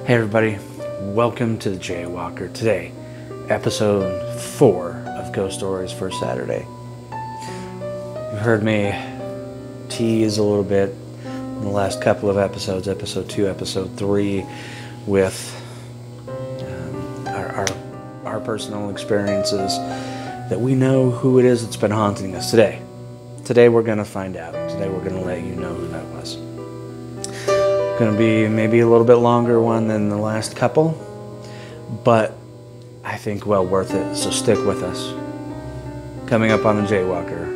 Hey everybody, welcome to the Jaywalker. Today, episode 4 of Ghost Stories for Saturday. You've heard me tease a little bit in the last couple of episodes, episode 2, episode 3, with our personal experiences, that we know who it is that's been haunting us today. Today we're going to find out. Today we're going to let you know who that was. Going to be maybe a little bit longer one than the last couple, but I think well worth it, so stick with us. Coming up on the Jaywalker.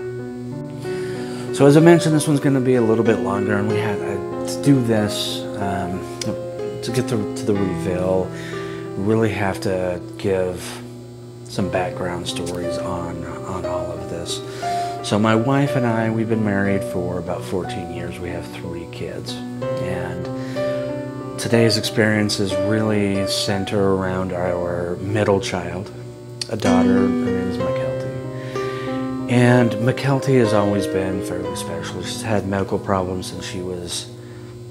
So as I mentioned, this one's going to be a little bit longer, and we had to do this to get to the reveal. We really have to give some background stories on all of this. So my wife and I, we've been married for about 14 years. We have 3 kids. And today's experiences really center around our middle child, a daughter. Her name is McKelty. And McKelty has always been fairly special. She's had medical problems since she was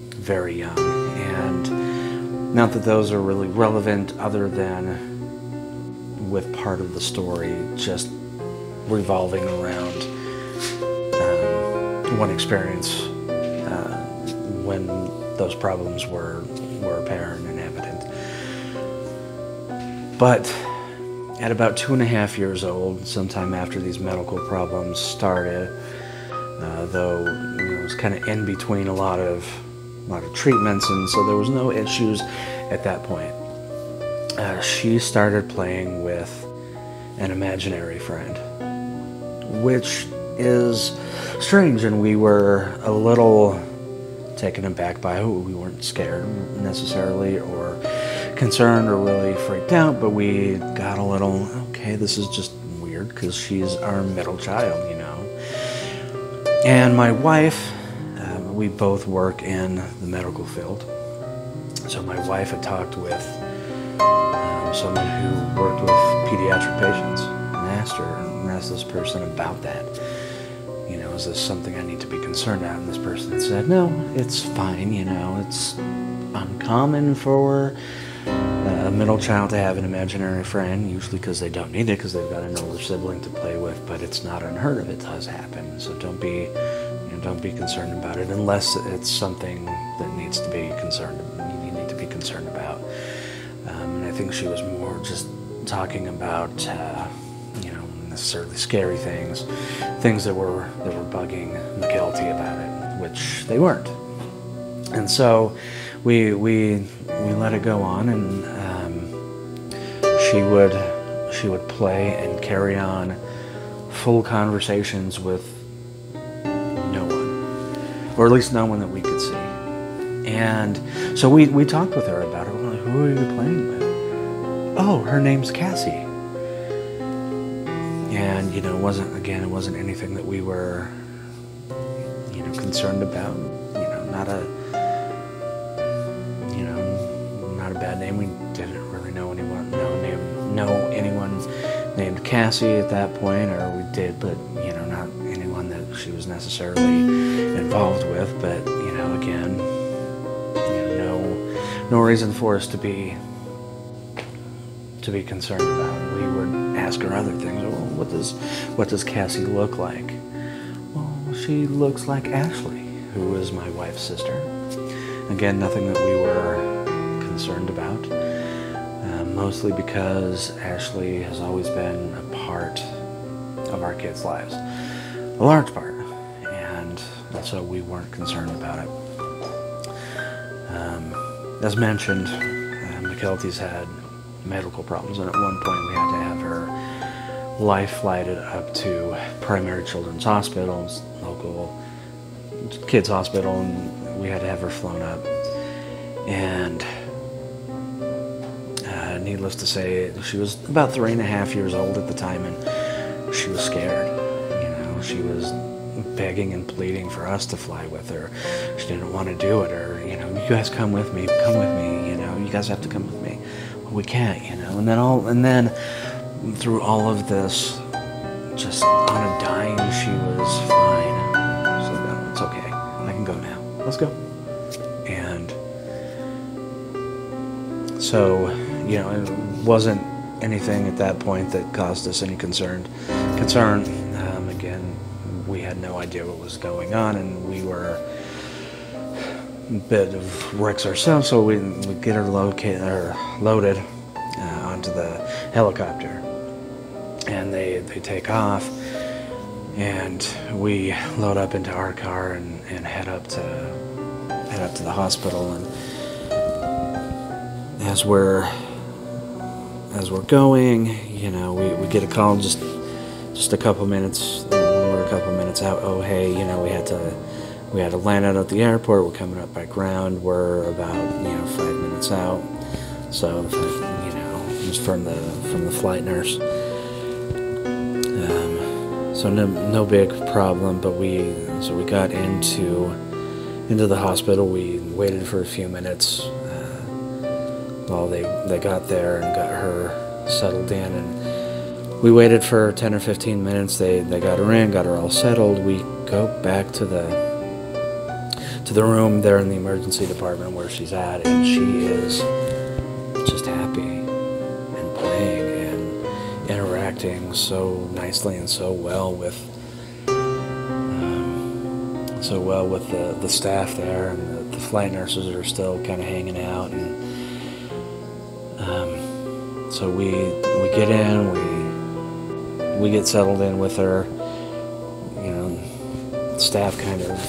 very young. And not that those are really relevant other than with part of the story just revolving around one experience when those problems were apparent and evident. But at about 2.5 years old, sometime after these medical problems started, though it was kind of in between a lot of treatments, and so there was no issues at that point. She started playing with an imaginary friend, which is strange, and we were a little taken aback by it. We weren't scared necessarily or concerned or really freaked out, but we got a little, okay, this is just weird because she's our middle child, you know. And my wife, we both work in the medical field. So my wife had talked with someone who worked with pediatric patients and asked this person about that. You know, is this something I need to be concerned about? And this person said, no, it's fine, you know, it's uncommon for a middle child to have an imaginary friend, usually because they don't need it, because they've got an older sibling to play with, but it's not unheard of. It does happen, so don't be concerned about it, unless it's something that needs to be concerned, you need to be concerned about. And I think she was more just talking about, necessarily scary things that were bugging McKelty about it, which they weren't. And so we let it go on, and she would play and carry on full conversations with no one, or at least no one that we could see. And so we talked with her about it. We're like, who are you playing with? Oh, her name's Cassie. And, you know, it wasn't anything that we were, concerned about. Not a bad name. We didn't really know anyone named Cassie at that point, or we did, but, not anyone that she was necessarily involved with. But, again, no reason for us to be concerned about. We would ask her other things. Well, what does Cassie look like? Well, she looks like Ashley, who is my wife's sister. Again, nothing that we were concerned about, mostly because Ashley has always been a part of our kids' lives, a large part, and so we weren't concerned about it. As mentioned, McKelty's had medical problems, and at one point we had to have her life flighted up to Primary Children's Hospital, local kids hospital, and we had to have her flown up. And needless to say, she was about 3.5 years old at the time, and she was scared. She was begging and pleading for us to fly with her. She didn't want to do it, or you guys come with me, you guys have to come with me. Well, we can't, and then through all of this, just on a dime, she was fine. So no, it's okay, I can go now, let's go. And So, it wasn't anything at that point that caused us any concern. Again, we had no idea what was going on, and we were a bit of wrecks ourselves, so we get her loaded onto the helicopter, and they take off, and we load up into our car and head up to the hospital. And as we're going, we get a call just a couple minutes. We're a couple minutes out. Oh, hey, we had to land out at the airport. We're coming up by ground. We're about 5 minutes out. So it was from the flight nurse. So no big problem. But we got into the hospital. We waited for a few minutes while they got there and got her settled in, and we waited for 10 or 15 minutes. They got her in, got her all settled. We go back to the room there in the emergency department where she's at, and she is just happy and playing and interacting so nicely and so well with the staff there, and the flight nurses are still kind of hanging out. And so we get in, we get settled in with her. Staff kind of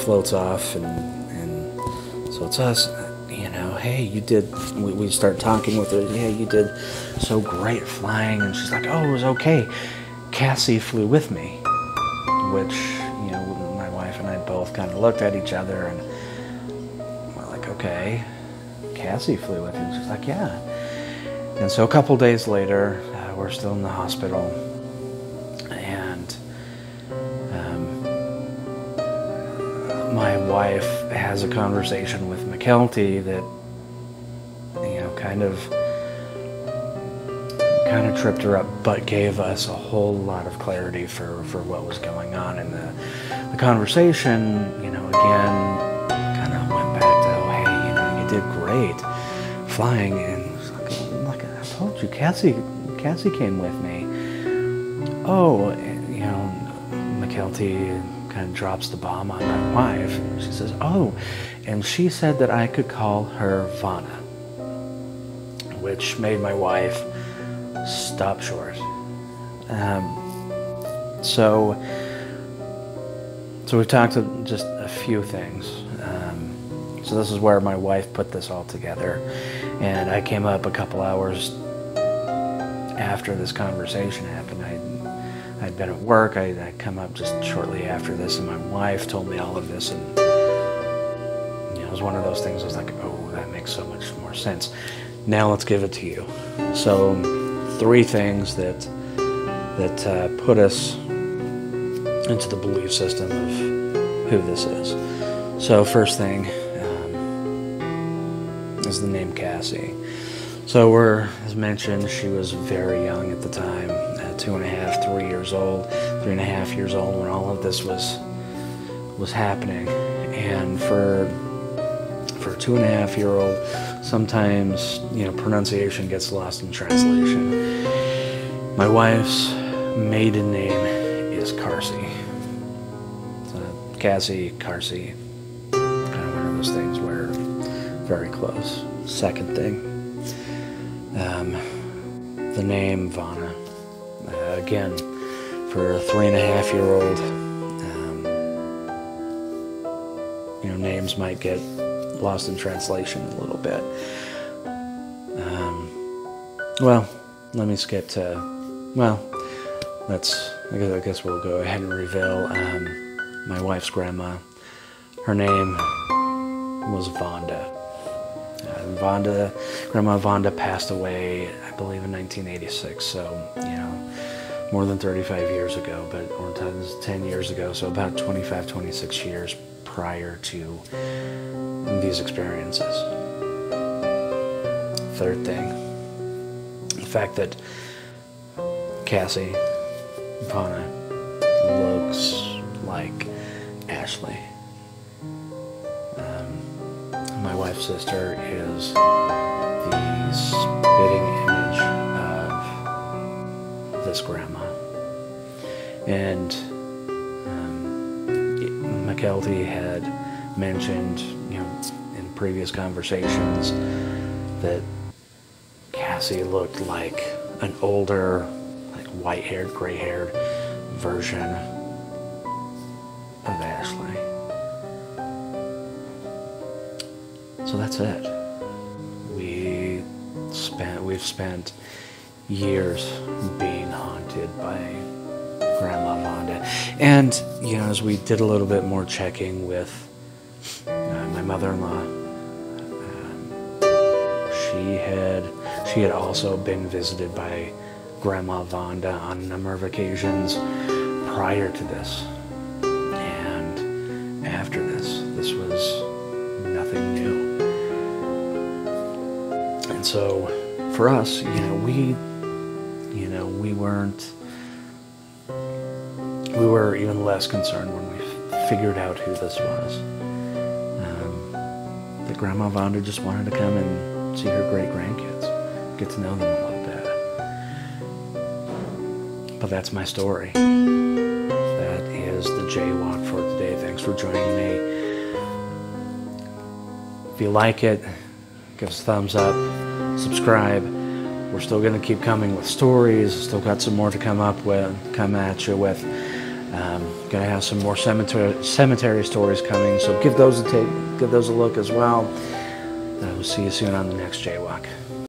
floats off, and so it's us. Hey, you did. We start talking with her. Yeah, you did so great flying, and she's like, oh, it was okay. Cassie flew with me, which my wife and I both kind of looked at each other, and we're like, okay, Cassie flew with you. And she's like, yeah. And so a couple days later, we're still in the hospital, and my wife has a conversation with McKelty that kind of tripped her up, but gave us a whole lot of clarity for what was going on. And the conversation, again, kind of went back to, oh, hey, you did great flying. And it was like I told you, Cassie came with me. Oh, McKelty kind of drops the bomb on my wife. And she says, oh, and she said that I could call her Vanna, which made my wife stop short. So we've talked to just a few things. So this is where my wife put this all together, and I came up a couple hours after this conversation happened. I'd been at work. I'd come up just shortly after this, and my wife told me all of this, and it was one of those things. I was like, oh, that makes so much more sense. Now let's give it to you. So 3 things that put us into the belief system of who this is. So first thing is the name Cassie. So as mentioned, she was very young at the time, 2.5, 3 years old, 3.5 years old when all of this was happening. And for a 2.5-year-old, sometimes pronunciation gets lost in translation. My wife's maiden name is Carsey. So Cassie, Carsey, kind of one of those things where very close. Second thing, the name Vanna. Again, for a 3.5-year-old, names might get lost in translation a little bit. Well, let me skip to, I guess we'll go ahead and reveal my wife's grandma. Her name was Vonda. Grandma Vonda passed away, I believe, in 1986, so, more than 35 years ago, or 10 years ago, so about 25, 26 years prior to these experiences. Third thing, the fact that Cassie Vanna looks like Ashley. My wife real-life sister is the spitting image of this grandma. And McKelty had mentioned, in previous conversations, that Cassie looked like an older, like white-haired, gray-haired version of Ashley. So that's it. We've spent years being haunted by Grandma Vonda. And, as we did a little bit more checking with my mother-in-law, she had also been visited by Grandma Vonda on a number of occasions prior to this. And after this was nothing new. And so for us, we were even less concerned when we figured out who this was. That Grandma Vonda just wanted to come and see her great-grandkids, get to know them a little bit. But that's my story. That is the jaywalk for today. Thanks for joining me. If you like it, give us a thumbs up, subscribe. We're still going to keep coming with stories. Still got some more to come at you with. Gonna have some more cemetery stories coming, so give those a look as well. We'll see you soon on the next Jaywalk.